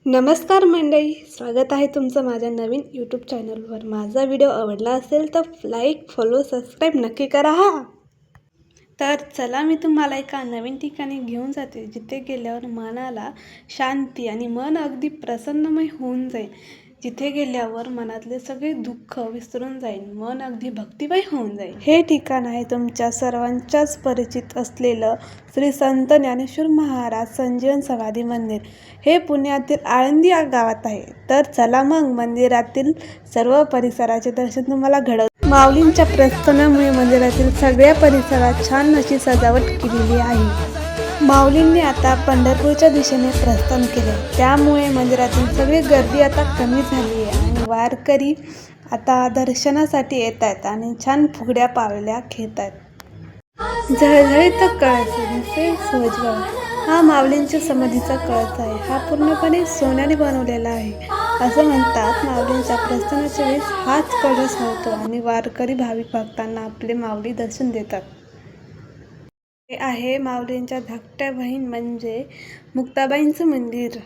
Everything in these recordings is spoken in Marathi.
नमस्कार मंडळी, स्वागत आहे तुमचं माझ्या नवीन यूट्यूब चॅनलवर। माझा व्हिडिओ आवडला असेल तर लाईक, फॉलो, सबस्क्राईब नक्की करा हा। तर चला मी तुम्हाला एका नवीन ठिकाणी घेऊन जाते, जिथे गेल्यावर मनाला शांती आणि मन अगदी प्रसन्नमय होऊन जाईल। जिथे गेल्यावर मनातले सगळे दुःख विसरून जाईल, मन अगदी भक्तिमय होऊन जाईल। हे ठिकाण आहे तुमच्या सर्वांच्याच परिचित असलेलं श्री संत ज्ञानेश्वर महाराज संजीवन समाधी मंदिर। हे पुण्यातील आळंदी या गावात आहे। तर चला मग मंदिरातील सर्व परिसराचे दर्शन तुम्हाला घडवते। माऊलींच्या प्रस्थानामुळे मंदिरातील सगळ्या परिसरात छान अशी सजावट केलेली आहे। माऊलींनी आता पंढरपूरच्या दिशेने प्रस्थान केले, त्यामुळे मंदिरातील सगळी गर्दी आता कमी झाली आहे आणि वारकरी आता दर्शनासाठी येत आहेत आणि छान फुगड्या पावल्या खेळत आहेत। झळझळीत कळस दिसे सोजगाव हा माऊलींच्या समाधीचा कळस आहे। हा पूर्णपणे सोन्याने बनवलेला आहे। असं म्हणतात माऊलींच्या प्रस्थानाच्या वेळेस हाच कळस होतो आणि वारकरी भाविक भक्तांना आपले माऊली दर्शन देतात। हे आहे माऊलींच्या धाकट्या बहीण म्हणजे मुक्ताबाईंचं मंदिर।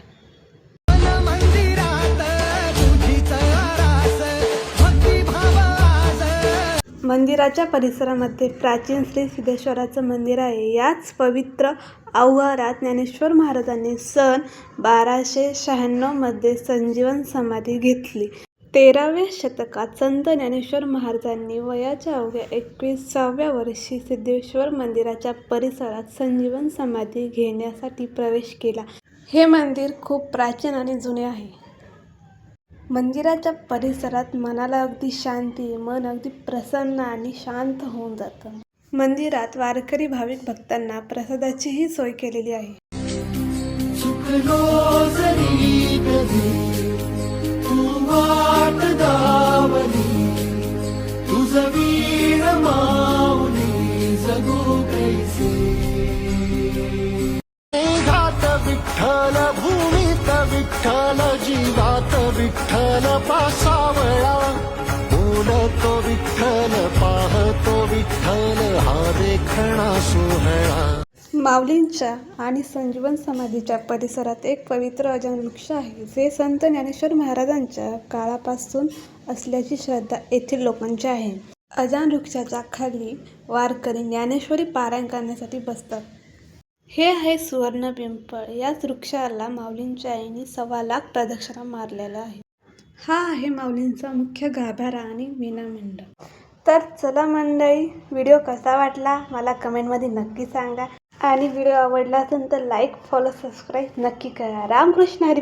मंदिराच्या परिसरामध्ये प्राचीन श्री सिद्धेश्वराचं मंदिर आहे। याच पवित्र अवघरात ज्ञानेश्वर महाराजांनी सन 1296 मध्ये संजीवन समाधी घेतली। 13व्या शतकात संत ज्ञानेश्वर महाराजांनी वयाच्या अवघ्या 21व्या वर्षी सिद्धेश्वर मंदिराच्या परिसरात संजीवन समाधी घेण्यासाठी प्रवेश केला। हे मंदिर खूप प्राचीन आणि जुने आहे। मंदिराच्या परिसरात मनाला अगदी शांती, मन अगदी प्रसन्न आणि शांत होऊन जातं। मंदिरात वारकरी भाविक भक्तांना प्रसादाचीही सोय केलेली आहे। विठ्ठल भूमीत विठ्ठल जीवात विठ्ठल पासावळा बोलतो विठ्ठल पाहतो विठ्ठल हा देखणा सोहळा। माऊलींच्या आणि संजीवन समाधीच्या परिसरात एक पवित्र अजान वृक्ष आहे, जे संत ज्ञानेश्वर महाराजांच्या काळापासून असल्याची श्रद्धा येथील लोकांची आहे। अजान वृक्षाच्या खाली वारकरी ज्ञानेश्वरी पारायण करण्यासाठी बसतात। हे आहे सुवर्ण पिंपळ। याच वृक्षाला माऊलींच्या आईने 1.25 लाख प्रदक्षिणा मारलेला आहे। हा आहे माऊलींचा मुख्य गाभारा आणि वीणा मंडप। तर चला मंडळी, व्हिडिओ कसा वाटला मला कमेंटमध्ये नक्की सांगा आणि व्हिडिओ आवडला असेल तर लाईक, फॉलो, सबस्क्राईब नक्की करा। रामकृष्ण हरी।